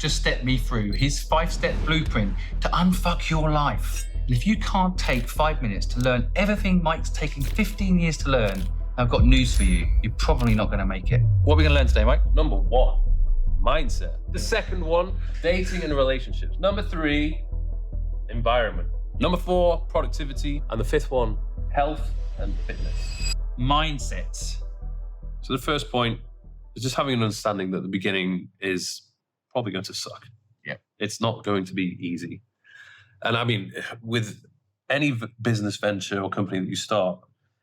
just stepped me through his 5-step blueprint to unfuck your life. And if you can't take 5 minutes to learn everything Mike's taking 15 years to learn, I've got news for you. You're probably not going to make it. What are we going to learn today, Mike? Number 1, mindset. The second one, dating and relationships. Number 3, environment. Number 4, productivity. And the 5th one, health and fitness. Mindset. So the first point is just having an understanding that the beginning is probably going to suck. Yeah. It's not going to be easy. And I mean, with any business venture or company that you start,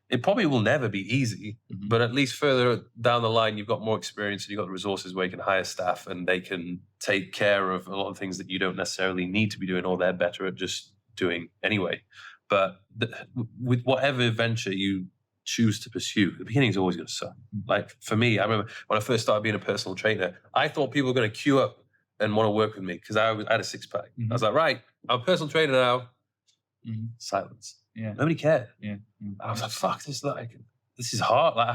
it probably will never be easy, but at least further down the line, you've got more experience and you've got the resources where you can hire staff and they can take care of a lot of things that you don't necessarily need to be doing, or they're better at just doing anyway. But with whatever venture you choose to pursue, the beginning is always going to suck. Like for me, I remember when I first started being a personal trainer, I thought people were going to queue up and want to work with me because I had a 6-pack. I was like, right, I'm a personal trainer now. Silence. Yeah. Nobody cared. Yeah. I was like, fuck, this is hard. Like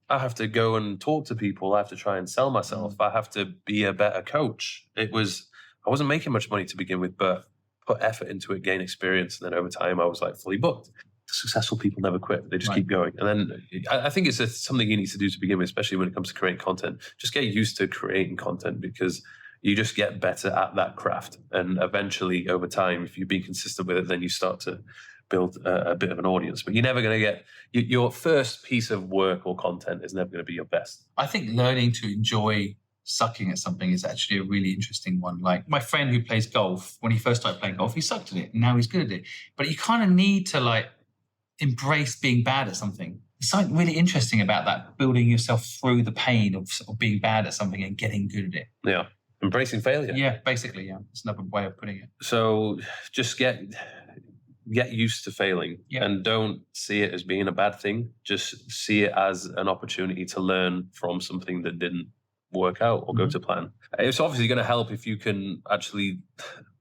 I have to go and talk to people. I have to try and sell myself. I have to be a better coach. I wasn't making much money to begin with, but put effort into it, gain experience. And then over time I was like fully booked. The successful people never quit. They just keep going. And then I think it's something you need to do to begin with, especially when it comes to creating content. Just get used to creating content because you just get better at that craft. And eventually over time, if you've been consistent with it, then you start to build a bit of an audience. But you're never going to get, your first piece of work or content is never going to be your best. I think learning to enjoy sucking at something is actually a really interesting one. Like my friend who plays golf, when he first started playing golf, he sucked at it and now he's good at it. But you kind of need to embrace being bad at something. There's something really interesting about that, building yourself through the pain of being bad at something and getting good at it. Yeah. Embracing failure. Yeah, basically, yeah. It's another way of putting it. So just get used to failing and don't see it as being a bad thing. Just see it as an opportunity to learn from something that didn't work out or go to plan. It's obviously going to help if you can actually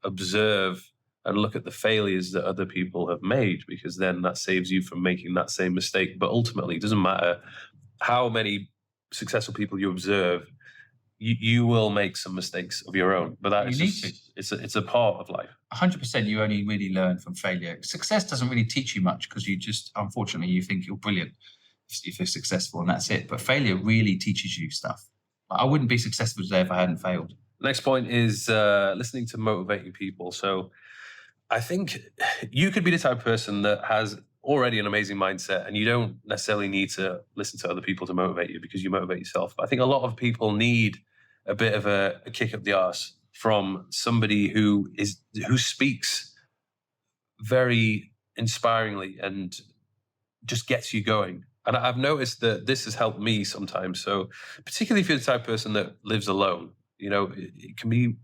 observe and look at the failures that other people have made, because then that saves you from making that same mistake. But ultimately, it doesn't matter how many successful people you observe, you will make some mistakes of your own, but it's a part of life. 100%, you only really learn from failure. Success doesn't really teach you much because unfortunately, you think you're brilliant if you're successful and that's it. But failure really teaches you stuff. I wouldn't be successful today if I hadn't failed. Next point is listening to motivating people. So I think you could be the type of person that has already an amazing mindset and you don't necessarily need to listen to other people to motivate you because you motivate yourself. But I think a lot of people need a bit of a kick up the arse from somebody who speaks very inspiringly and just gets you going. And I've noticed that this has helped me sometimes. So particularly if you're the type of person that lives alone, it can be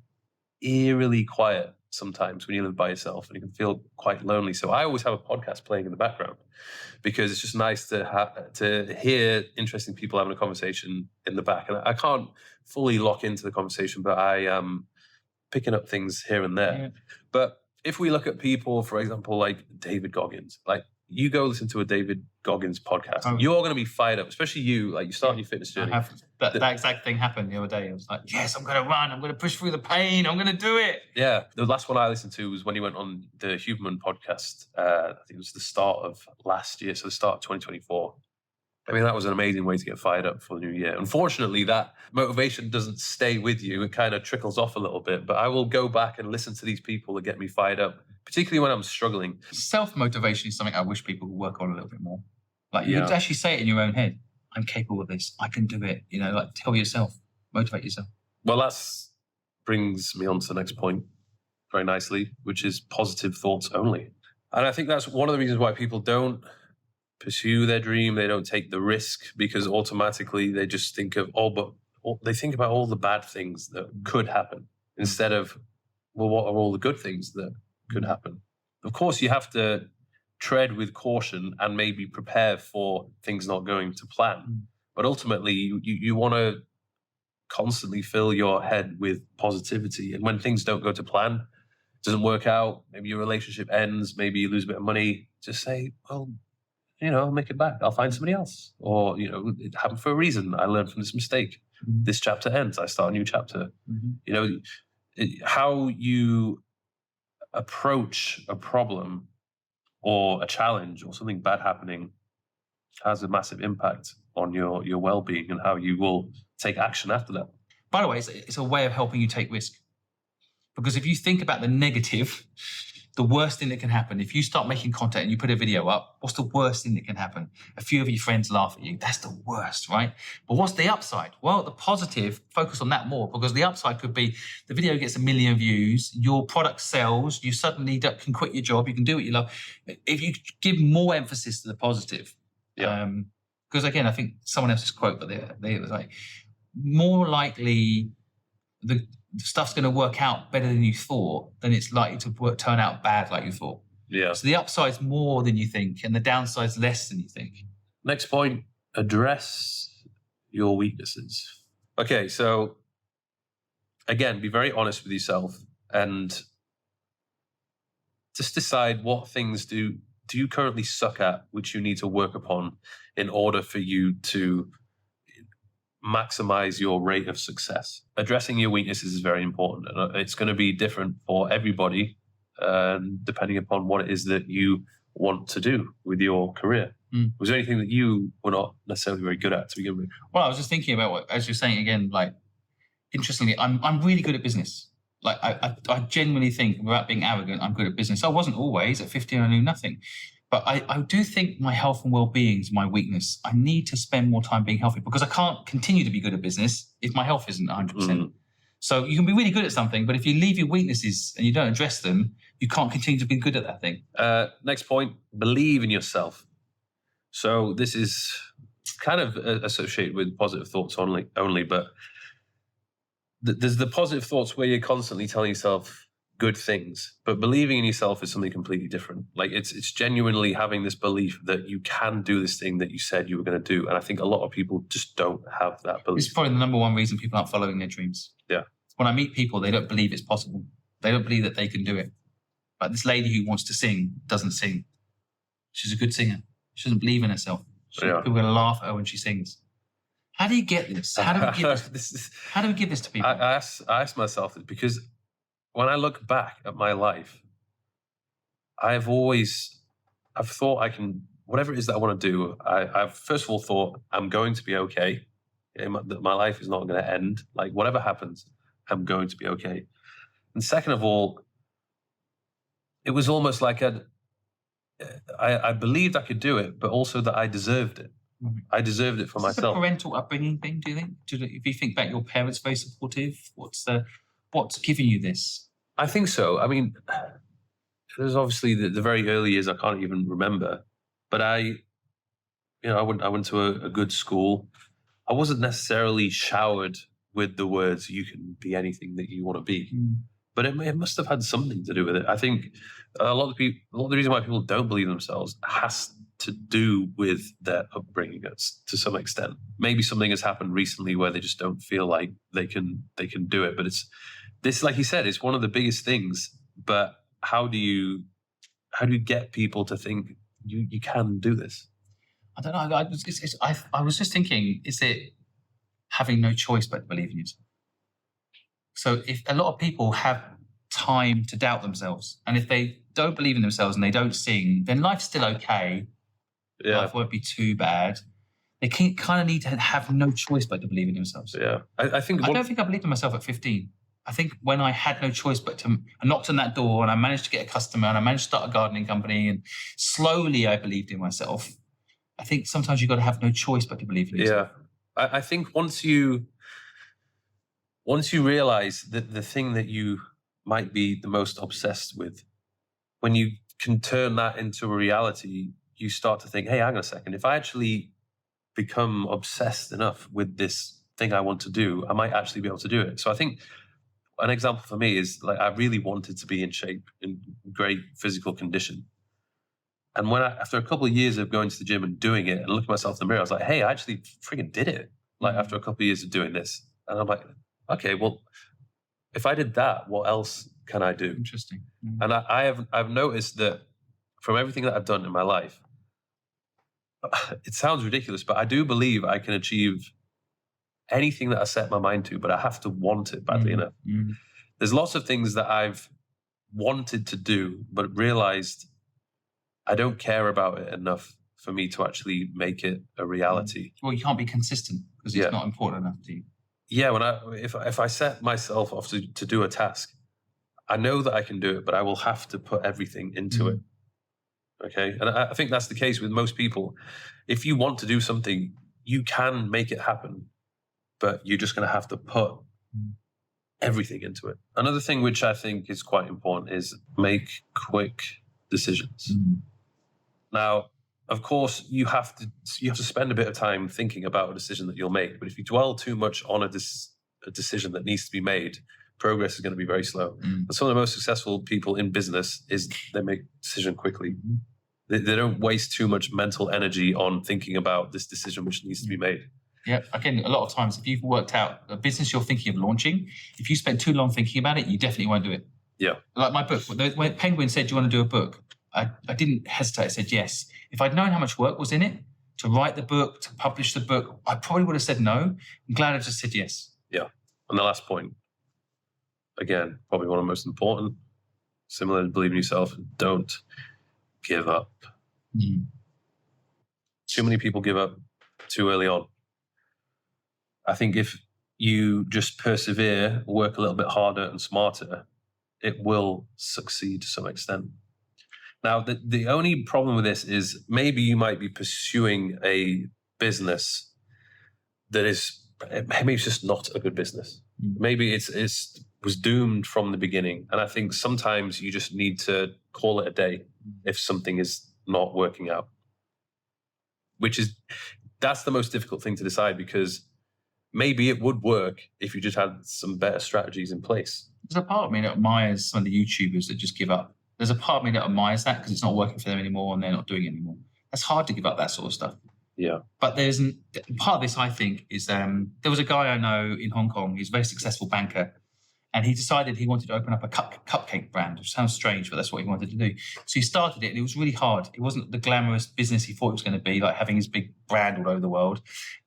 eerily quiet sometimes when you live by yourself and you can feel quite lonely. So I always have a podcast playing in the background because it's just nice to hear interesting people having a conversation in the back. And I can't fully lock into the conversation, but I am picking up things here and there. Yeah. But if we look at people, for example, like David Goggins, like you go listen to a David Goggins podcast, you're going to be fired up, especially you, like you start your fitness journey. That exact thing happened the other day. I was like, yes, I'm going to run. I'm going to push through the pain. I'm going to do it. Yeah. The last one I listened to was when he went on the Huberman podcast. I think it was the start of last year. So the start of 2024. I mean, that was an amazing way to get fired up for the new year. Unfortunately, that motivation doesn't stay with you. It kind of trickles off a little bit. But I will go back and listen to these people that get me fired up, particularly when I'm struggling. Self-motivation is something I wish people would work on a little bit more. Like you could actually say it in your own head. I'm capable of this. I can do it. Tell yourself, motivate yourself. Well, that brings me on to the next point very nicely, which is positive thoughts only. And I think that's one of the reasons why people don't pursue their dream. They don't take the risk because automatically they just think of, they think about all the bad things that could happen instead of, well, what are all the good things that could happen? Of course, you have to tread with caution and maybe prepare for things not going to plan. But ultimately, you want to constantly fill your head with positivity. And when things don't go to plan, it doesn't work out, maybe your relationship ends, maybe you lose a bit of money, just say, well, I'll make it back. I'll find somebody else. Or, it happened for a reason. I learned from this mistake. This chapter ends. I start a new chapter. How you approach a problem or a challenge or something bad happening has a massive impact on your well-being and how you will take action after that. By the way, it's a way of helping you take risk. Because if you think about the negative, the worst thing that can happen, if you start making content and you put a video up, what's the worst thing that can happen? A few of your friends laugh at you. That's the worst, right? But what's the upside? Well, the positive, focus on that more, because the upside could be the video gets 1 million views, your product sells, you suddenly can quit your job, you can do what you love. If you give more emphasis to the positive, because again, I think someone else's quote, but they was like, more likely the stuff's going to work out better than you thought than it's likely to turn out bad like you thought. Yeah. So the upside's more than you think and the downside's less than you think. Next point, address your weaknesses. Okay, so again, be very honest with yourself and just decide what things do you currently suck at, which you need to work upon in order for you to maximize your rate of success. Addressing your weaknesses is very important. And it's going to be different for everybody, depending upon what it is that you want to do with your career. Was there anything that you were not necessarily very good at to begin with? Well, I was just thinking about as you're saying again, like, interestingly, I'm really good at business. Like, I genuinely think, without being arrogant, I'm good at business. I wasn't always. At 15, I knew nothing. But I do think my health and well-being is my weakness. I need to spend more time being healthy because I can't continue to be good at business if my health isn't 100%. So you can be really good at something, but if you leave your weaknesses and you don't address them, you can't continue to be good at that thing. Next point, believe in yourself. So this is kind of associated with positive thoughts only, but there's the positive thoughts where you're constantly telling yourself good things, but believing in yourself is something completely different. Like it's genuinely having this belief that you can do this thing that you said you were going to do. And I think a lot of people just don't have that belief. It's probably the number one reason people aren't following their dreams. Yeah. When I meet people, they don't believe it's possible. They don't believe that they can do it. Like this lady who wants to sing doesn't sing. She's a good singer. She doesn't believe in herself. People are going to laugh at her when she sings. How do you get this? How do we give this? How do we give this to people? I ask myself this because when I look back at my life, I've thought I can, whatever it is that I want to do, I've first of all thought I'm going to be okay. That my life is not going to end. Like whatever happens, I'm going to be okay. And second of all, it was almost like I believed I could do it, but also that I deserved it. I deserved it for myself. Is it a parental upbringing thing, do you think? If you think back, your parents very supportive? What's giving you this? I think so. I mean, there's obviously the very early years I can't even remember, but I went to a good school. I wasn't necessarily showered with the words "you can be anything that you want to be," but it must have had something to do with it. I think a lot of the reason why people don't believe themselves has to do with their upbringing to some extent. Maybe something has happened recently where they just don't feel like they can do it. But it's this, like you said, it's one of the biggest things. But how do you get people to think you can do this? I don't know. I was just thinking, is it having no choice but to believe in yourself? So if a lot of people have time to doubt themselves, and if they don't believe in themselves and they don't sing, then life's still okay. Yeah. Life won't be too bad. They kind of need to have no choice but to believe in themselves. Yeah, I don't think I believed in myself at 15. I think when I had no choice but I knocked on that door and I managed to get a customer and I managed to start a gardening company and slowly I believed in myself. I think sometimes you've got to have no choice but to believe in yourself. Yeah, I think once you realize that the thing that you might be the most obsessed with, when you can turn that into a reality, you start to think, hey, hang on a second, if I actually become obsessed enough with this thing I want to do, I might actually be able to do it. So I think an example for me is like I really wanted to be in shape, in great physical condition. And when after a couple of years of going to the gym and doing it and looking at myself in the mirror, I was like, hey, I actually freaking did it. Like after a couple of years of doing this. And I'm like, okay, well, if I did that, what else can I do? Interesting. And I've noticed that from everything that I've done in my life, it sounds ridiculous, but I do believe I can achieve anything that I set my mind to, but I have to want it badly enough. There's lots of things that I've wanted to do, but realized I don't care about it enough for me to actually make it a reality. Well, you can't be consistent because it's not important enough to you. Yeah, if I set myself off to do a task, I know that I can do it, but I will have to put everything into it. Okay, and I think that's the case with most people. If you want to do something, you can make it happen, but you're just going to have to put everything into it. Another thing which I think is quite important is make quick decisions. Now, of course, you have to spend a bit of time thinking about a decision that you'll make. But if you dwell too much on a decision that needs to be made, progress is going to be very slow. But some of the most successful people in business is they make a decision quickly. They don't waste too much mental energy on thinking about this decision which needs to be made. Yeah, again, a lot of times, if you've worked out a business you're thinking of launching, if you spend too long thinking about it, you definitely won't do it. Yeah. Like my book, when Penguin said, do you want to do a book? I didn't hesitate. I said yes. If I'd known how much work was in it to write the book, to publish the book, I probably would have said no. I'm glad I just said yes. Yeah. And the last point, again, probably one of the most important, similar to believe in yourself, don't give up. Too many people give up too early on. I think if you just persevere, work a little bit harder and smarter, it will succeed to some extent. Now, the only problem with this is maybe you might be pursuing a business that is, maybe it's just not a good business. Maybe it was doomed from the beginning. And I think sometimes you just need to call it a day if something is not working out, that's the most difficult thing to decide, because maybe it would work if you just had some better strategies in place. There's a part of me that admires some of the YouTubers that just give up. There's a part of me that admires that because it's not working for them anymore and they're not doing it anymore. That's hard to give up that sort of stuff. Yeah. But there's part of this, I think, is there was a guy I know in Hong Kong. He's a very successful banker. And he decided he wanted to open up a cupcake brand, which sounds strange, but that's what he wanted to do. So he started it, and it was really hard. It wasn't the glamorous business he thought it was going to be, like having his big brand all over the world.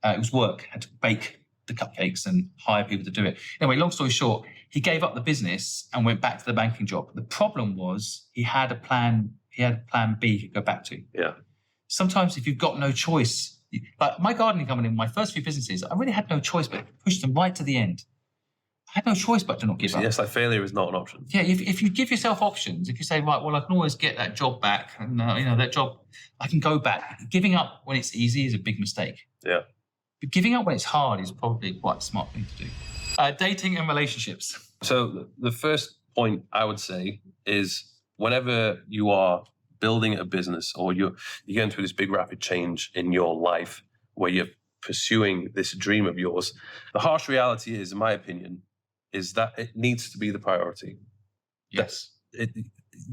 It was work. Had to bake the cupcakes and hire people to do it. Anyway, long story short, he gave up the business and went back to the banking job. The problem was he had a plan B he could go back to. Yeah. Sometimes if you've got no choice, like my gardening company, my first few businesses, I really had no choice but to push them right to the end. I had no choice but to not give up. Yes, like failure is not an option. Yeah, if you give yourself options, if you say, right, well, I can always get that job back, and that job, I can go back. Giving up when it's easy is a big mistake. Yeah. But giving up when it's hard is probably quite a smart thing to do. Dating and relationships. So the first point I would say is whenever you are building a business or you're going through this big rapid change in your life where you're pursuing this dream of yours, the harsh reality is, in my opinion, is that it needs to be the priority. Yes.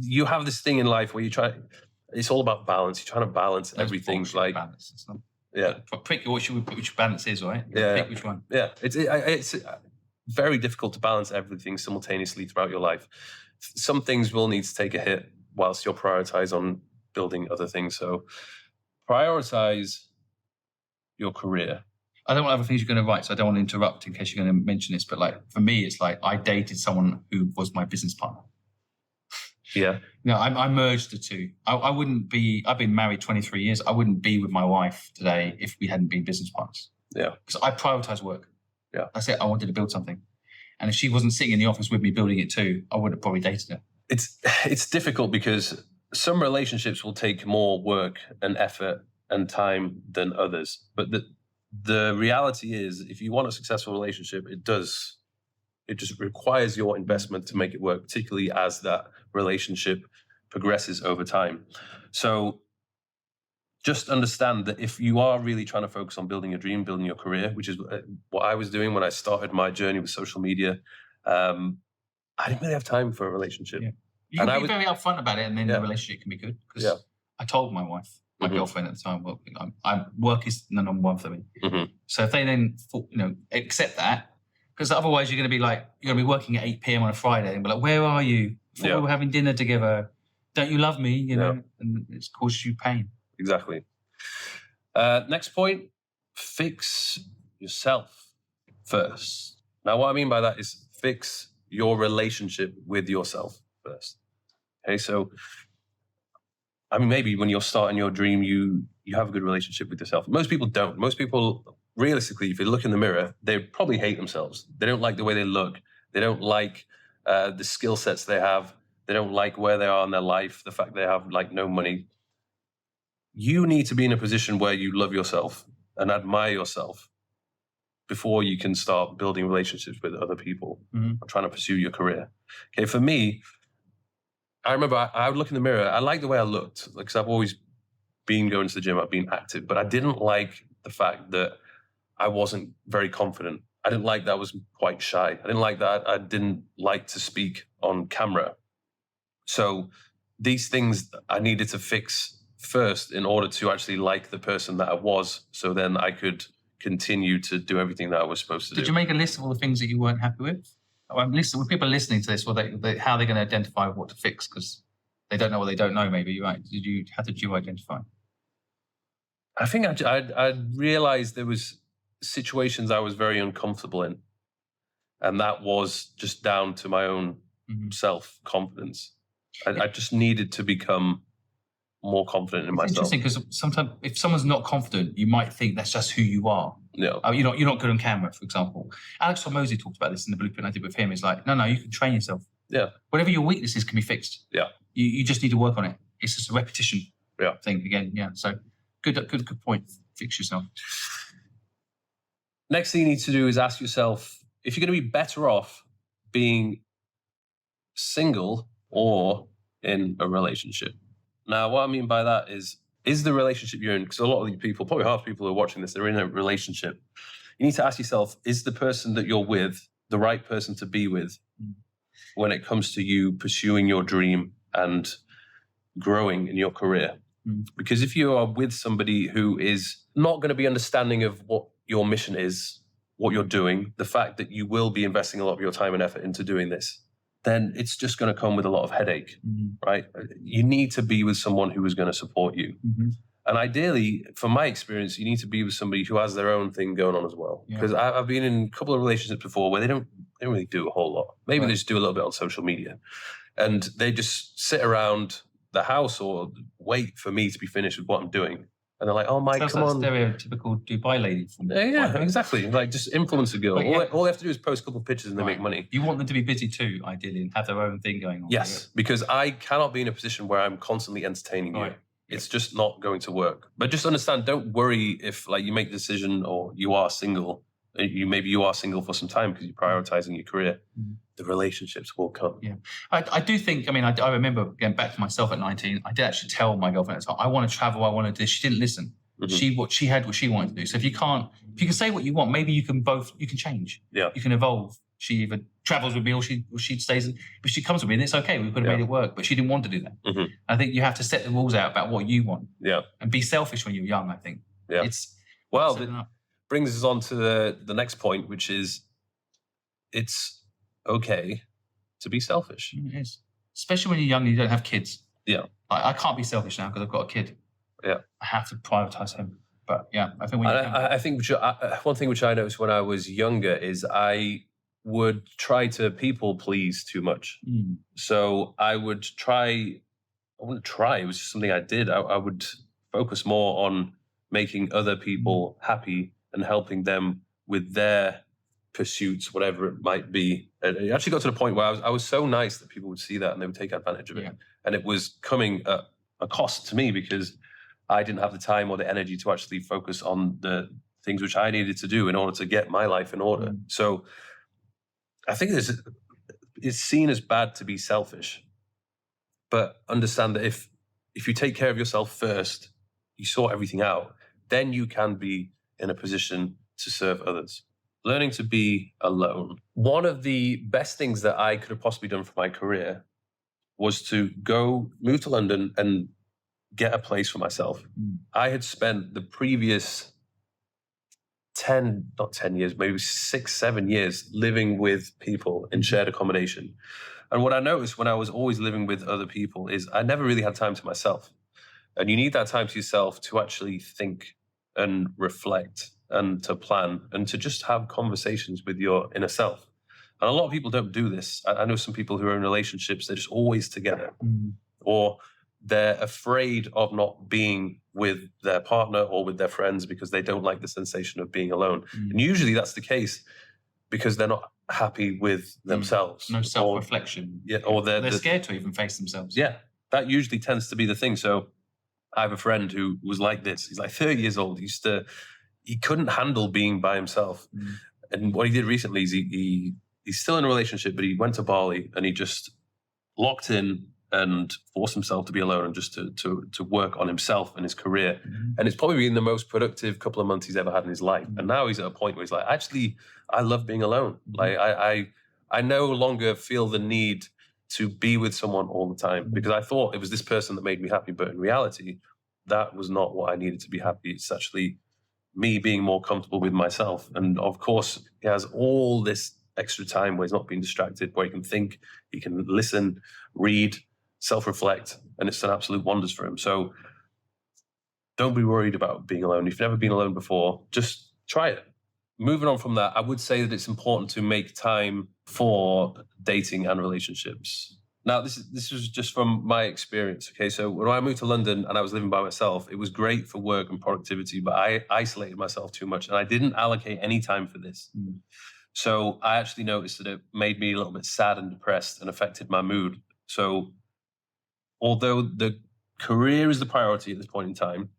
You have this thing in life where it's all about balance. You're trying to balance everything. Like balance. It's not, yeah. Pick which balance is, right? Yeah. Pick which one. Yeah. It's very difficult to balance everything simultaneously throughout your life. Some things will need to take a hit whilst you're prioritize on building other things. So prioritize your career. I don't want other things you're going to write, so I don't want to interrupt in case you're going to mention this. But like for me, it's like I dated someone who was my business partner. Yeah. I merged the two. I wouldn't be. I've been married 23 years. I wouldn't be with my wife today if we hadn't been business partners. Yeah. Because I prioritize work. Yeah. That's it. I wanted to build something, and if she wasn't sitting in the office with me building it too, I would have probably dated her. It's difficult because some relationships will take more work and effort and time than others, but the reality is, if you want a successful relationship, it just requires your investment to make it work, particularly as that relationship progresses over time. So just understand that if you are really trying to focus on building your dream, building your career, which is what I was doing when I started my journey with social media, I didn't really have time for a relationship. Yeah. You can be very upfront about it, and then the relationship can be good. Because I told my wife, my girlfriend at the time, well, work is the number one for me. Mm-hmm. So if they then accept that, because otherwise you're going to be like, you're going to be working at 8 p.m. on a Friday and be like, where are you? We were having dinner together. Don't you love me? And it's caused you pain. Exactly. Next point, fix yourself first. Now, what I mean by that is fix your relationship with yourself first. Okay, so I mean, maybe when you're starting your dream, you have a good relationship with yourself. Most people don't. Most people, realistically, if you look in the mirror, they probably hate themselves. They don't like the way they look. They don't like the skill sets they have. They don't like where they are in their life, the fact they have like no money. You need to be in a position where you love yourself and admire yourself before you can start building relationships with other people or trying to pursue your career. Okay, for me, I remember I would look in the mirror. I liked the way I looked because I've always been going to the gym. I've been active, but I didn't like the fact that I wasn't very confident. I didn't like that I was quite shy. I didn't like that I didn't like to speak on camera. So these things I needed to fix first in order to actually like the person that I was. So then I could continue to do everything that I was supposed to do. Did you make a list of all the things that you weren't happy with? When people are listening to this, how are they going to identify what to fix? Because they don't know what they don't know, maybe, right? How did you identify? I think I realized there was situations I was very uncomfortable in. And that was just down to my own self-confidence. I just needed to become more confident in myself. It's interesting because sometimes if someone's not confident, you might think that's just who you are. Yeah. You're not good on camera, for example. Alex Hormozy talked about this in the blueprint I did with him. It's like, no, you can train yourself. Yeah. Whatever your weaknesses can be fixed. Yeah. You just need to work on it. It's just a repetition thing again. Yeah. So good point. Fix yourself. Next thing you need to do is ask yourself if you're going to be better off being single or in a relationship. Now, what I mean by that is the relationship you're in, because a lot of the people, probably half the people who are watching this, they're in a relationship. You need to ask yourself, is the person that you're with the right person to be with when it comes to you pursuing your dream and growing in your career? Because if you are with somebody who is not going to be understanding of what your mission is, what you're doing, the fact that you will be investing a lot of your time and effort into doing this, then it's just going to come with a lot of headache, right? You need to be with someone who is going to support you. And ideally, from my experience, you need to be with somebody who has their own thing going on as well. Because I've been in a couple of relationships before where they don't really do a whole lot. Maybe they just do a little bit on social media. And they just sit around the house or wait for me to be finished with what I'm doing. And they're like, oh, Mike, come on. Stereotypical Dubai lady. Yeah, exactly. Like just influencer girl. All they have to do is post a couple of pictures and they make money. You want them to be busy too, ideally, and have their own thing going on. Yes, because I cannot be in a position where I'm constantly entertaining you. It's just not going to work. But just understand, don't worry if like you make the decision or you are single. Maybe you are single for some time because you're prioritizing your career. The relationships will come. Yeah, I do think. I mean, I remember going back to myself at 19. I did actually tell my girlfriend at the time, I want to travel. I want to do this. She didn't listen. She had what she wanted to do. So if you can say what you want, maybe you can change. Yeah, you can evolve. She either travels with me or she stays. If she comes with me, then it's okay. We could have made it work. But she didn't want to do that. I think you have to set the rules out about what you want. Yeah, and be selfish when you're young. I think. Yeah, it brings us on to the next point, which is it's okay to be selfish. It is. Especially when you're young and you don't have kids. Yeah. I can't be selfish now because I've got a kid. Yeah. I have to prioritize him. But yeah, I think I think one thing which I noticed when I was younger is I would try to people please too much. So I wouldn't try, it was just something I did. I would focus more on making other people happy and helping them with their pursuits, whatever it might be. And it actually got to the point where I was so nice that people would see that and they would take advantage of it. And it was coming at a cost to me because I didn't have the time or the energy to actually focus on the things which I needed to do in order to get my life in order. So I think it's seen as bad to be selfish, but understand that if you take care of yourself first, you sort everything out, then you can be in a position to serve others. Learning to be alone. One of the best things that I could have possibly done for my career was to move to London and get a place for myself. I had spent the previous not 10 years, maybe 6, 7 years living with people in shared accommodation. And what I noticed when I was always living with other people is I never really had time to myself. And you need that time to yourself to actually think and reflect and to plan and to just have conversations with your inner self. And a lot of people don't do this. I know some people who are in relationships, they're just always together, or they're afraid of not being with their partner or with their friends because they don't like the sensation of being alone. And usually that's the case because they're not happy with themselves. No self-reflection. Or they're scared to even face themselves. Yeah, that usually tends to be the thing. So I have a friend who was like this. He's like 30 years old. He couldn't handle being by himself. And what he did recently is he's still in a relationship, but he went to Bali and he just locked in and forced himself to be alone and just to work on himself and his career. And it's probably been the most productive couple of months he's ever had in his life. And now he's at a point where he's like, actually, I love being alone. Like I no longer feel the need to be with someone all the time because I thought it was this person that made me happy. But in reality, that was not what I needed to be happy. It's actually me being more comfortable with myself. And of course, he has all this extra time where he's not being distracted, where he can think, he can listen, read, self-reflect, and it's done absolute wonders for him. So don't be worried about being alone. If you've never been alone before, just try it. Moving on from that, I would say that it's important to make time for dating and relationships. Now, this was just from my experience. Okay, so when I moved to London and I was living by myself, it was great for work and productivity, but I isolated myself too much and I didn't allocate any time for this. So I actually noticed that it made me a little bit sad and depressed and affected my mood. So although the career is the priority at this point in time,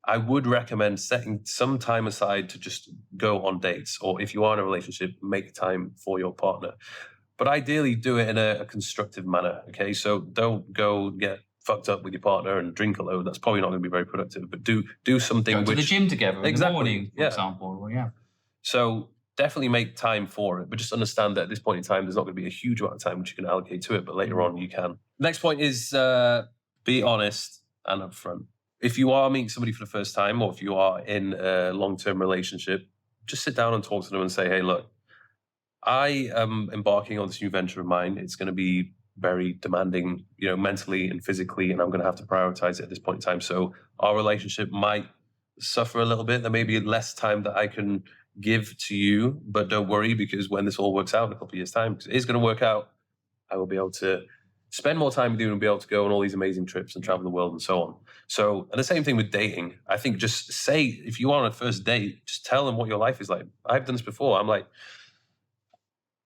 I would recommend setting some time aside to just go on dates, or if you are in a relationship, make time for your partner. But ideally do it in a constructive manner, okay? So don't go get fucked up with your partner and drink a load. That's probably not going to be very productive, but do something Go to the gym together in the morning, for yeah. example. Well, yeah. So definitely make time for it, but just understand that at this point in time, there's not going to be a huge amount of time which you can allocate to it, but later on you can. Next point is be honest and upfront. If you are meeting somebody for the first time, or if you are in a long-term relationship, just sit down and talk to them and say, hey, look, I am embarking on this new venture of mine. It's going to be very demanding, mentally and physically, and I'm going to have to prioritize it at this point in time. So our relationship might suffer a little bit. There may be less time that I can give to you, but don't worry, because when this all works out in a couple of years' time, because it is going to work out, I will be able to spend more time with you and be able to go on all these amazing trips and travel the world and so on. So, and the same thing with dating. I think just say, if you are on a first date, just tell them what your life is like. I've done this before. I'm like,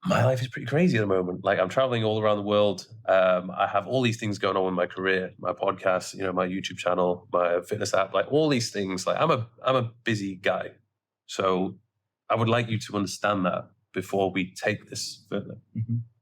my life is pretty crazy at the moment. Like, I'm traveling all around the world. I have all these things going on in my career, my podcast, my YouTube channel, my fitness app, like all these things. Like, I'm a busy guy. So I would like you to understand that before we take this further.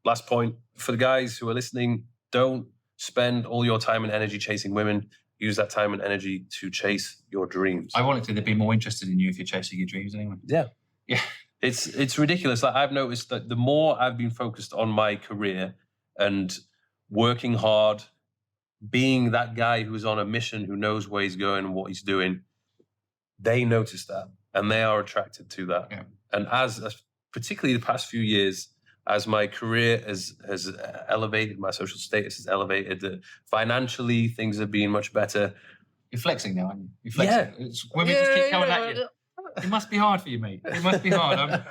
Last point for the guys who are listening, don't spend all your time and energy chasing women. Use that time and energy to chase your dreams. Ironically, they'd be more interested in you if you're chasing your dreams anyway. Yeah. Yeah. It's ridiculous. Like, I've noticed that the more I've been focused on my career and working hard, being that guy who's on a mission, who knows where he's going and what he's doing, they notice that and they are attracted to that. Yeah. And as particularly the past few years, as my career has elevated, my social status has elevated, financially things have been much better. You're flexing now, aren't you? You're flexing. Yeah. Women just keep coming at you. It must be hard for you, mate. It must be hard.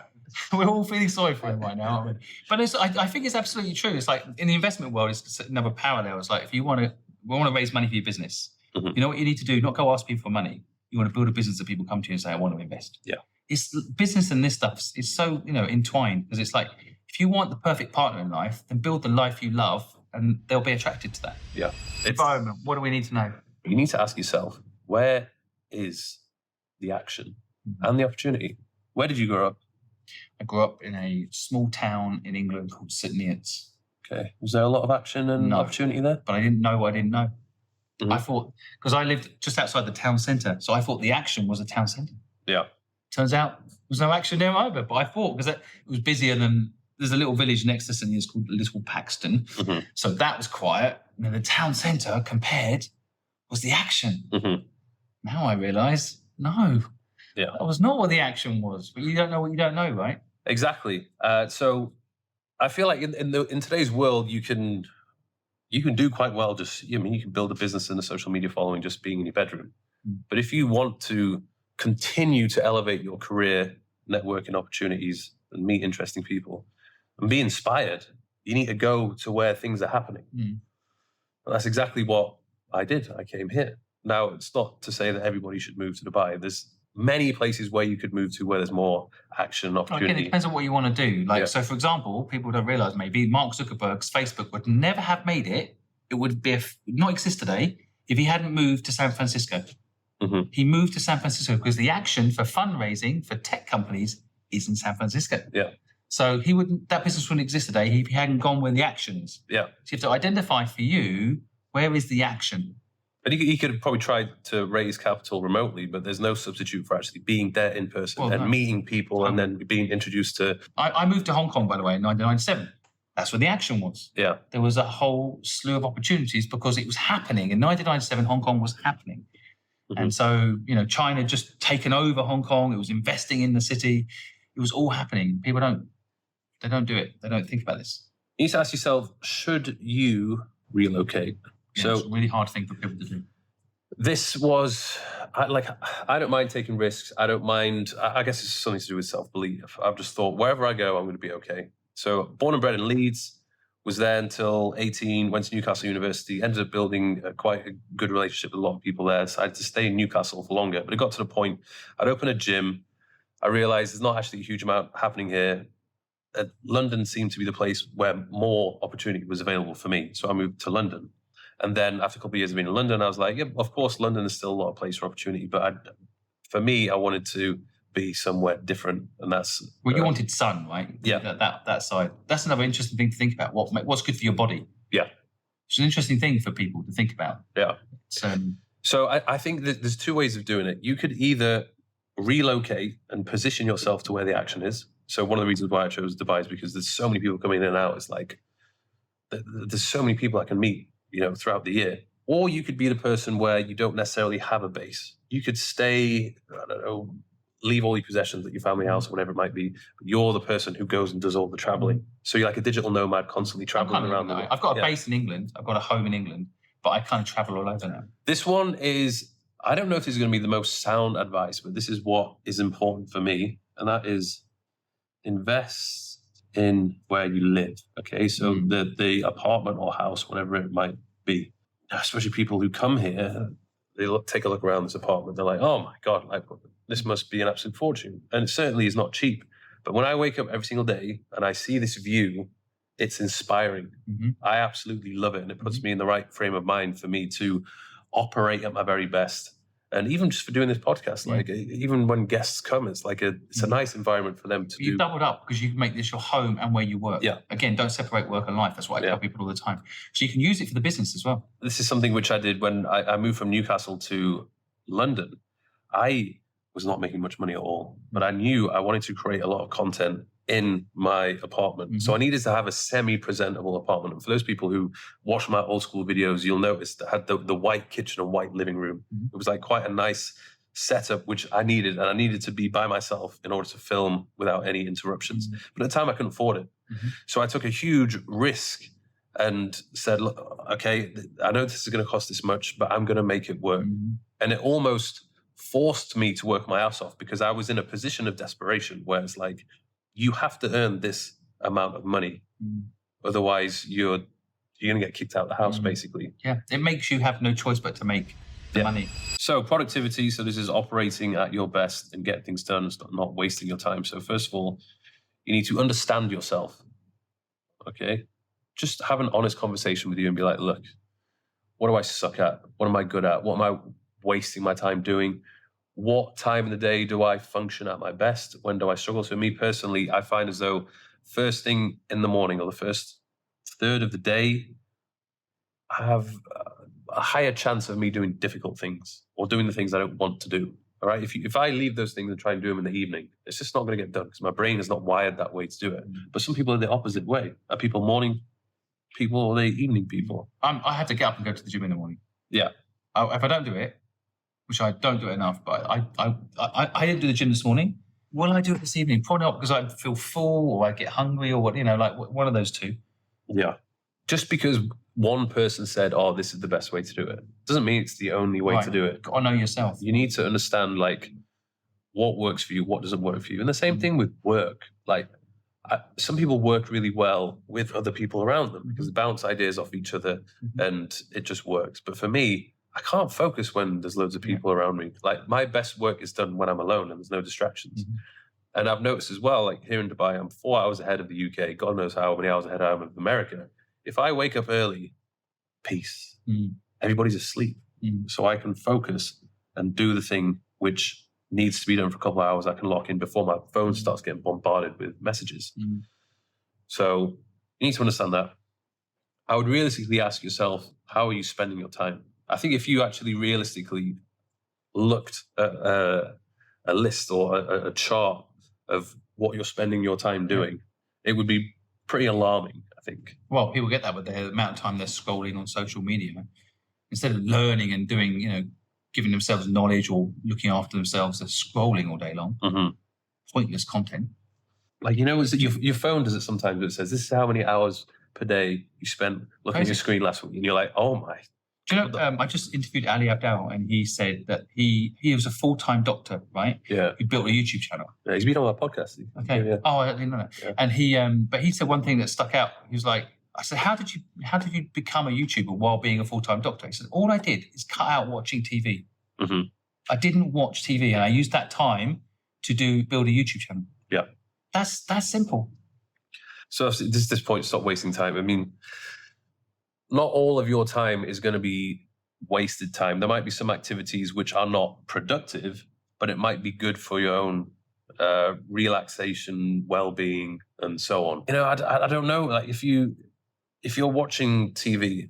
We're all feeling sorry for him right now, aren't we? But I think it's absolutely true. It's like in the investment world, it's another parallel. It's like if you want to raise money for your business, you know what you need to do? Not go ask people for money. You want to build a business that people come to you and say, I want to invest. Yeah. It's business and this stuff is so, entwined, because it's like, if you want the perfect partner in life, then build the life you love and they'll be attracted to that. Yeah. Environment. What do we need to know? You need to ask yourself, where is the action and the opportunity? Where did you grow up? I grew up in a small town in England called Sydney. Okay. Was there a lot of action and opportunity there? But I didn't know what I didn't know. I thought, because I lived just outside the town centre, so I thought the action was a town centre. Yeah. Turns out there was no action there either, but I thought, because it was busier than, there's a little village next to Sydney, it's called Little Paxton. So that was quiet. And then the town centre compared was the action. Now I realise, no. Yeah. That was not what the action was. But you don't know what you don't know, right? Exactly. So I feel like in today's world, you can do quite well. Just, you can build a business and a social media following just being in your bedroom. But if you want to continue to elevate your career, networking opportunities, and meet interesting people and be inspired, you need to go to where things are happening. And that's exactly what I did. I came here. Now, it's not to say that everybody should move to Dubai. There's many places where you could move to where there's more action and opportunity. Again, it depends on what you want to do. So for example, people don't realize maybe Mark Zuckerberg's Facebook would never have made it. It would be not exist today if he hadn't moved to San Francisco. He moved to San Francisco because the action for fundraising for tech companies is in San Francisco. So that business wouldn't exist today if he hadn't gone where the action is. So you have to identify for you, where is the action? And he could have probably tried to raise capital remotely, but there's no substitute for actually being there in person meeting people and then being introduced to... I moved to Hong Kong, by the way, in 1997. That's where the action was. There was a whole slew of opportunities because it was happening. In 1997, Hong Kong was happening. And so, China just taken over Hong Kong. It was investing in the city. It was all happening. People don't do it. They don't think about this. You need to ask yourself, should you relocate? It's a really hard thing for people to do. This was, I don't mind taking risks. I don't mind, I guess it's something to do with self-belief. I've just thought, wherever I go, I'm going to be okay. So born and bred in Leeds, was there until 18, went to Newcastle University, ended up building quite a good relationship with a lot of people there, decided to stay in Newcastle for longer. But it got to the point, I'd open a gym. I realized there's not actually a huge amount happening here. London seemed to be the place where more opportunity was available for me. So I moved to London. And then after a couple of years of being in London, I was like, of course, London is still a lot of place for opportunity. But for me, I wanted to be somewhere different. And that's... Well, you wanted sun, right? That side. That's another interesting thing to think about. What's good for your body? It's an interesting thing for people to think about. So I think that there's two ways of doing it. You could either relocate and position yourself to where the action is. So one of the reasons why I chose Dubai is because there's so many people coming in and out. It's like, there's so many people I can meet, throughout the year. Or you could be the person where you don't necessarily have a base. You could stay, leave all your possessions at your family house or whatever it might be. But you're the person who goes and does all the traveling. So you're like a digital nomad constantly traveling around the world. I've got a base in England. I've got a home in England, but I kind of travel all over now. This one is, I don't know if this is going to be the most sound advice, but this is what is important for me. And that is invest in where you live. Okay. So the apartment or house, whatever it might be, especially people who come here, they take a look around this apartment. They're like, oh my God, this must be an absolute fortune. And it certainly is not cheap. But when I wake up every single day and I see this view, it's inspiring. I absolutely love it. And it puts me in the right frame of mind for me to operate at my very best. And even just for doing this podcast, even when guests come, it's like it's a nice environment for them to do. You've doubled up because you can make this your home and where you work. Again, don't separate work and life. That's what I tell people all the time. So you can use it for the business as well. This is something which I did when I moved from Newcastle to London. I was not making much money at all, but I knew I wanted to create a lot of content in my apartment. So I needed to have a semi-presentable apartment. And for those people who watch my old school videos, you'll notice that I had the white kitchen and white living room. It was like quite a nice setup, which I needed. And I needed to be by myself in order to film without any interruptions. But at the time I couldn't afford it. So I took a huge risk and said, look, okay, I know this is going to cost this much, but I'm going to make it work. And it almost forced me to work my ass off because I was in a position of desperation where it's like, you have to earn this amount of money. Otherwise, you're going to get kicked out of the house, basically. It makes you have no choice but to make the money. So productivity, so this is operating at your best and get things done, not wasting your time. So first of all, you need to understand yourself, okay? Just have an honest conversation with you and be like, look, what do I suck at? What am I good at? What am I wasting my time doing? What time of the day do I function at my best? When do I struggle? So me personally, I find as though first thing in the morning or the first third of the day, I have a higher chance of me doing difficult things or doing the things I don't want to do. All right. If I leave those things and try and do them in the evening, it's just not going to get done because my brain is not wired that way to do it. But some people are the opposite way. Are people morning people or are they evening people? I have to get up and go to the gym in the morning. If I don't do it, which I don't do it enough, but I didn't do the gym this morning. Will I do it this evening? Probably not because I feel full or I get hungry or what, like one of those two. Just because one person said, oh, this is the best way to do it, doesn't mean it's the only way to do it. Got to know yourself. You need to understand, like, what works for you, what doesn't work for you. And the same thing with work. Like some people work really well with other people around them because they bounce ideas off each other and it just works. But for me, I can't focus when there's loads of people around me. Like my best work is done when I'm alone and there's no distractions. And I've noticed as well, like here in Dubai, I'm 4 hours ahead of the UK. God knows how many hours ahead I am of America. If I wake up early, peace. Everybody's asleep. So I can focus and do the thing which needs to be done for a couple of hours. I can lock in before my phone starts getting bombarded with messages. So you need to understand that. I would realistically ask yourself, how are you spending your time? I think if you actually realistically looked at a list or a chart of what you're spending your time doing, it would be pretty alarming, I think. Well, people get that with the amount of time they're scrolling on social media. Instead of learning and doing, giving themselves knowledge or looking after themselves, they're scrolling all day long. Pointless content. Like, your phone does it sometimes, but it says, this is how many hours per day you spent looking at your screen last week. And you're like, oh my. Do you know, I just interviewed Ali Abdal and he said that he was a full-time doctor, right? Yeah. He built a YouTube channel. Yeah, he's been on our podcast. Okay. Yeah. Oh, I didn't know that. Yeah. And but he said one thing that stuck out. He was like, I said, how did you become a YouTuber while being a full-time doctor? He said, all I did is cut out watching TV. I didn't watch TV and I used that time to build a YouTube channel. Yeah. That's simple. So this point, stop wasting time. I mean, not all of your time is going to be wasted time. There might be some activities which are not productive, but it might be good for your own relaxation, well-being, and so on. I don't know. Like if you're watching TV,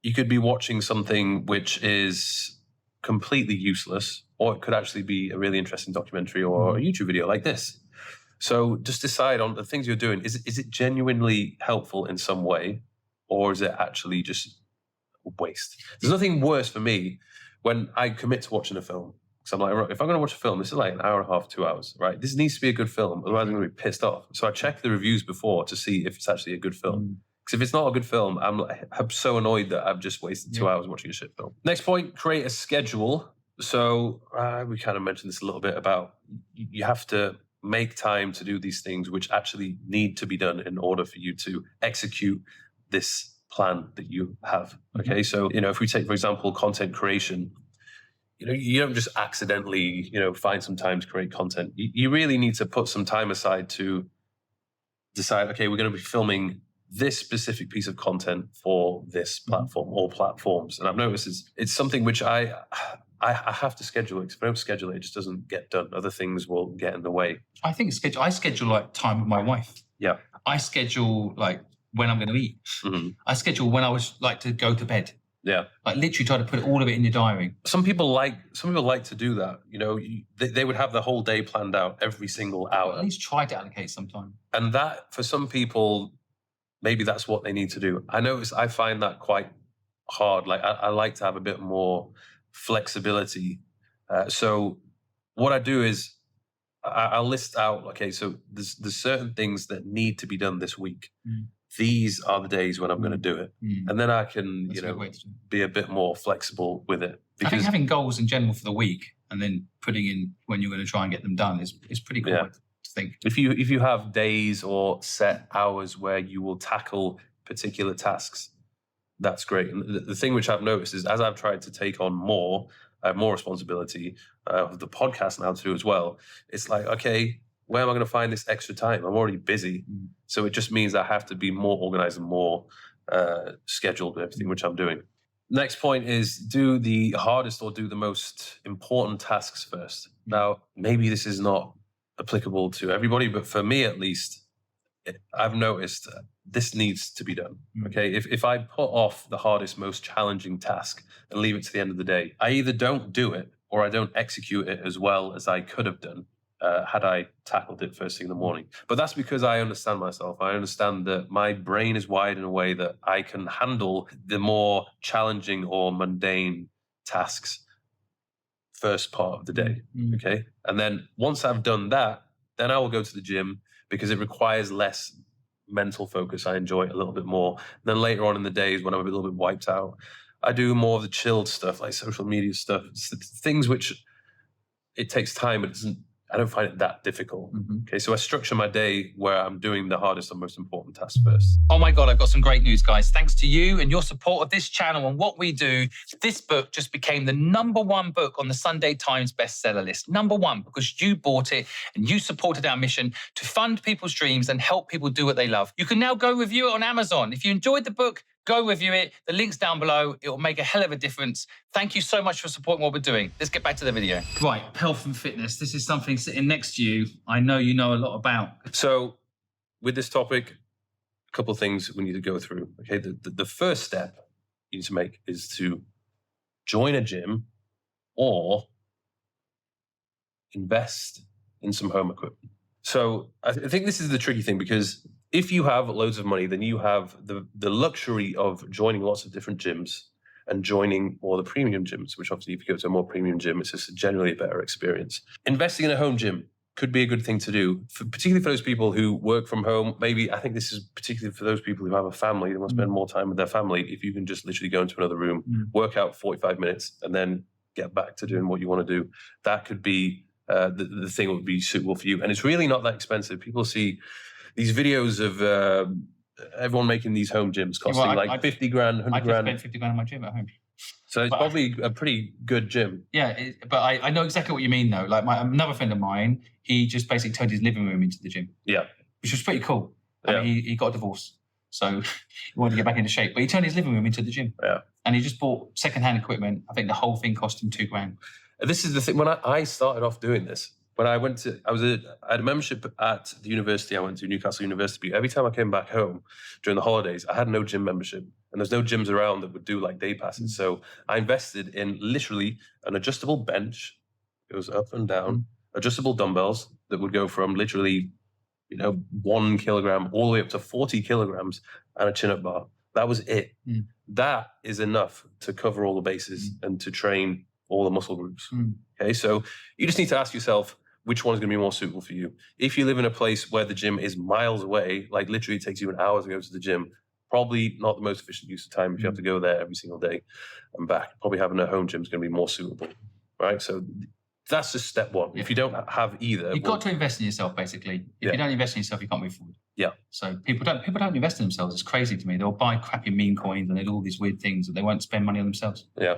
you could be watching something which is completely useless, or it could actually be a really interesting documentary or a YouTube video like this. So just decide on the things you're doing. Is it genuinely helpful in some way, or is it actually just a waste? There's nothing worse for me when I commit to watching a film. So I'm like, if I'm going to watch a film, this is like an hour and a half, 2 hours, right? This needs to be a good film, otherwise I'm going to be pissed off. So I check the reviews before to see if it's actually a good film. Because if it's not a good film, I'm so annoyed that I've just wasted 2 hours watching a shit film. Next point, create a schedule. So we kind of mentioned this a little bit about you have to make time to do these things which actually need to be done in order for you to execute this plan that you have. Okay, so if we take, for example, content creation, you don't just accidentally find some time to create content. You really need to put some time aside to decide, okay, we're going to be filming this specific piece of content for this platform or platforms. And I've noticed it's something which I have to schedule it, because if I don't schedule it, it just doesn't get done. Other things will get in the way. I think I schedule like time with my wife. Yeah. I schedule like when I'm going to eat. I schedule when I was like to go to bed. Yeah. Like literally try to put all of it in your diary. Some people like to do that. They would have the whole day planned out every single hour. At least try to allocate some time. And that, for some people, maybe that's what they need to do. I find that quite hard. Like I like to have a bit more flexibility. So what I do is I'll list out, okay, so there's certain things that need to be done this week. These are the days when I'm going to do it. And then I can, be a bit more flexible with it. I think having goals in general for the week and then putting in when you're going to try and get them done is pretty cool. Yeah. Think. If you have days or set hours where you will tackle particular tasks, that's great. And the thing which I've noticed is, as I've tried to take on more responsibility of the podcast now to do as well, it's like, okay, where am I going to find this extra time? I'm already busy. So it just means I have to be more organized and more scheduled with everything which I'm doing. Next point is do the hardest or do the most important tasks first. Now, maybe this is not applicable to everybody, but for me at least, I've noticed this needs to be done. Okay, if I put off the hardest, most challenging task and leave it to the end of the day, I either don't do it or I don't execute it as well as I could have done had I tackled it first thing in the morning. But that's because I understand myself. I understand that my brain is wired in a way that I can handle the more challenging or mundane tasks first part of the day. Okay. And then once I've done that, then I will go to the gym because it requires less mental focus. I enjoy it a little bit more. And then later on in the days when I'm a little bit wiped out, I do more of the chilled stuff like social media stuff, things which, it takes time. I don't find it that difficult. Okay, so I structure my day where I'm doing the hardest and most important tasks first. Oh my God, I've got some great news, guys. Thanks to you and your support of this channel and what we do, this book just became the #1 book on the Sunday Times bestseller list. #1, because you bought it and you supported our mission to fund people's dreams and help people do what they love. You can now go review it on Amazon. If you enjoyed the book, go review it. The link's down below. It will make a hell of a difference. Thank you so much for supporting what we're doing. Let's get back to the video. Right, health and fitness. This is something sitting next to you. I know you know a lot about. So with this topic, a couple of things we need to go through. Okay, the first step you need to make is to join a gym or invest in some home equipment. So I think this is the tricky thing, because if you have loads of money, then you have the luxury of joining lots of different gyms and joining more the premium gyms, which obviously if you go to a more premium gym, it's just generally a better experience. Investing in a home gym could be a good thing to do, particularly for those people who work from home. Maybe I think this is particularly for those people who have a family, they want to spend more time with their family. If you can just literally go into another room, work out 45 minutes, and then get back to doing what you want to do, that could be the thing that would be suitable for you. And it's really not that expensive. People see these videos of everyone making these home gyms costing 50 grand, 100 grand. I just spent 50 grand on my gym at home. So it's probably a pretty good gym. Yeah, but I know exactly what you mean, though. Like another friend of mine, he just basically turned his living room into the gym. Yeah. Which was pretty cool. I mean, he got a divorce, so he wanted to get back into shape. But he turned his living room into the gym. Yeah. And he just bought secondhand equipment. I think the whole thing cost him $2 grand. This is the thing. When I started off doing this, when I had a membership at the university. I went to Newcastle University. Every time I came back home during the holidays, I had no gym membership, and there's no gyms around that would do like day passes. So I invested in literally an adjustable bench. It goes up and down, adjustable dumbbells that would go from literally, 1 kilogram all the way up to 40 kilograms, and a chin-up bar. That was it. That is enough to cover all the bases and to train all the muscle groups. Okay, so you just need to ask yourself, which one is going to be more suitable for you? If you live in a place where the gym is miles away, like literally it takes you an hour to go to the gym, probably not the most efficient use of time if you have to go there every single day and back. Probably having a home gym is going to be more suitable, right? So that's just step one. If you don't have either, you've got to invest in yourself, basically. If you don't invest in yourself, you can't move forward. Yeah. So people don't invest in themselves. It's crazy to me. They'll buy crappy meme coins and they do all these weird things, and they won't spend money on themselves. Yeah.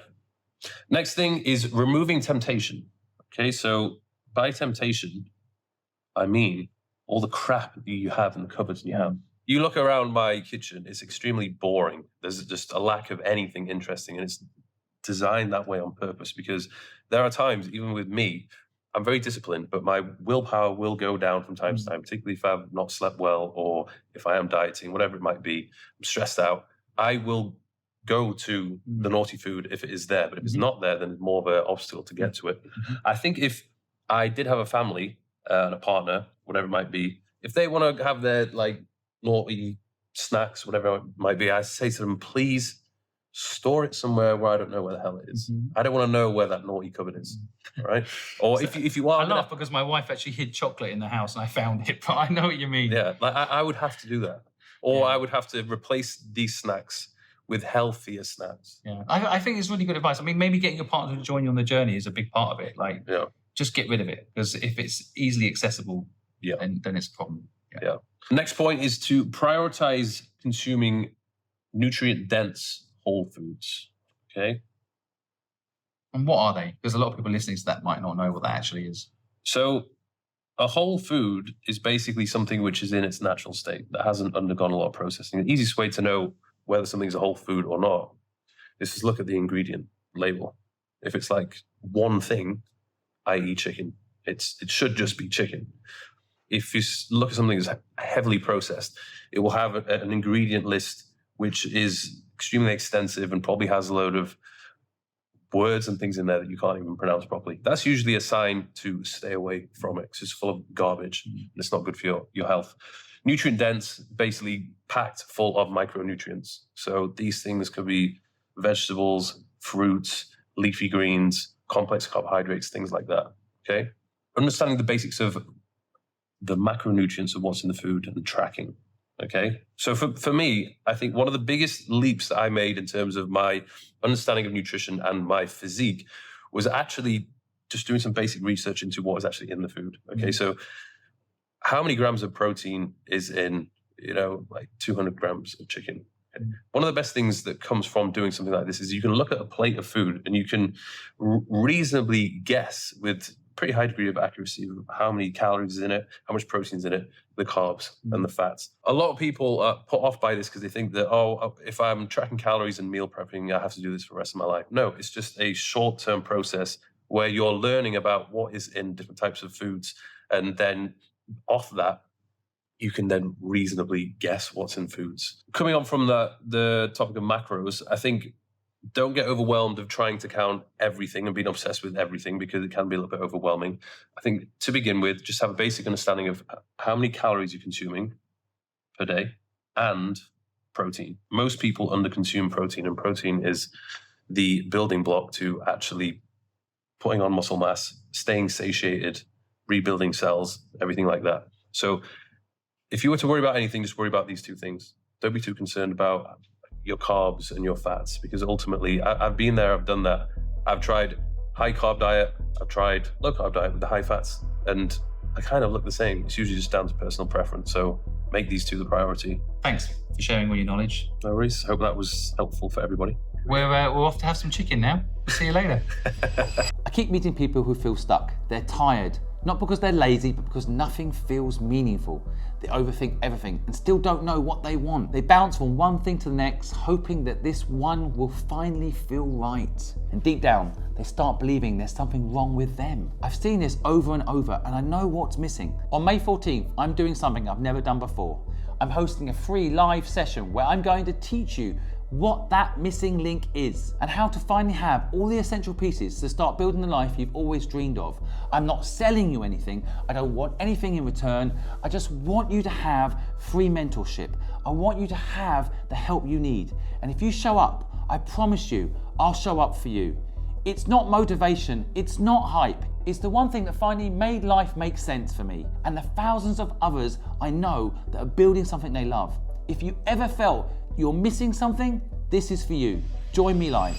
Next thing is removing temptation. Okay, so by temptation, I mean all the crap that you have in the cupboards you have. You look around my kitchen, it's extremely boring. There's just a lack of anything interesting, and it's designed that way on purpose, because there are times, even with me, I'm very disciplined, but my willpower will go down from time to time, particularly if I've not slept well or if I am dieting, whatever it might be, I'm stressed out. I will go to the naughty food if it is there, but if it's not there, then it's more of an obstacle to get to it. I think if I did have a family and a partner, whatever it might be, if they want to have their naughty snacks, whatever it might be, I say to them, please store it somewhere where I don't know where the hell it is. I don't want to know where that naughty cupboard is, right? Or if you are... I laugh because my wife actually hid chocolate in the house and I found it, but I know what you mean. Yeah, I would have to do that. Or I would have to replace these snacks with healthier snacks. Yeah, I think it's really good advice. I mean, maybe getting your partner to join you on the journey is a big part of it. Just get rid of it, because if it's easily accessible, then it's a problem. Yeah. Next point is to prioritize consuming nutrient-dense whole foods. Okay. And what are they? Because a lot of people listening to that might not know what that actually is. So a whole food is basically something which is in its natural state, that hasn't undergone a lot of processing. The easiest way to know whether something's a whole food or not is just look at the ingredient label. If it's like one thing, i.e. chicken, it should just be chicken. If you look at something that's heavily processed, it will have an ingredient list which is extremely extensive and probably has a load of words and things in there that you can't even pronounce properly. That's usually a sign to stay away from it, because it's full of garbage and it's not good for your health. Nutrient dense, basically packed full of micronutrients. So these things could be vegetables, fruits, leafy greens, complex carbohydrates, things like that. Okay. Understanding the basics of the macronutrients of what's in the food and the tracking. Okay. So for me, I think one of the biggest leaps that I made in terms of my understanding of nutrition and my physique was actually just doing some basic research into what is actually in the food. Okay, so how many grams of protein is in, like 200 grams of chicken? One of the best things that comes from doing something like this is you can look at a plate of food and you can reasonably guess with pretty high degree of accuracy of how many calories is in it, how much protein is in it, the carbs and the fats. A lot of people are put off by this because they think that, if I'm tracking calories and meal prepping, I have to do this for the rest of my life. No, it's just a short-term process where you're learning about what is in different types of foods. And then off that, you can then reasonably guess what's in foods. Coming on from the topic of macros, I think don't get overwhelmed of trying to count everything and being obsessed with everything, because it can be a little bit overwhelming. I think to begin with, just have a basic understanding of how many calories you're consuming per day and protein. Most people underconsume protein, and protein is the building block to actually putting on muscle mass, staying satiated, rebuilding cells, everything like that. So if you were to worry about anything, just worry about these two things. Don't be too concerned about your carbs and your fats, because ultimately I've been there, I've done that. I've tried high carb diet, I've tried low carb diet with the high fats, and I kind of look the same. It's usually just down to personal preference. So make these two the priority. Thanks for sharing all your knowledge. No worries. Hope that was helpful for everybody. We're off to have some chicken now. We'll see you later. I keep meeting people who feel stuck. They're tired, not because they're lazy, but because nothing feels meaningful. They overthink everything and still don't know what they want. They bounce from one thing to the next, hoping that this one will finally feel right. And deep down, they start believing there's something wrong with them. I've seen this over and over, and I know what's missing. On May 14th, I'm doing something I've never done before. I'm hosting a free live session where I'm going to teach you what that missing link is and how to finally have all the essential pieces to start building the life you've always dreamed of. I'm not selling you anything. I don't want anything in return. I just want you to have free mentorship. I want you to have the help you need. And if you show up, I promise you, I'll show up for you. It's not motivation, it's not hype. It's the one thing that finally made life make sense for me and the thousands of others I know that are building something they love. If you ever felt you're missing something, this is for you. Join me live.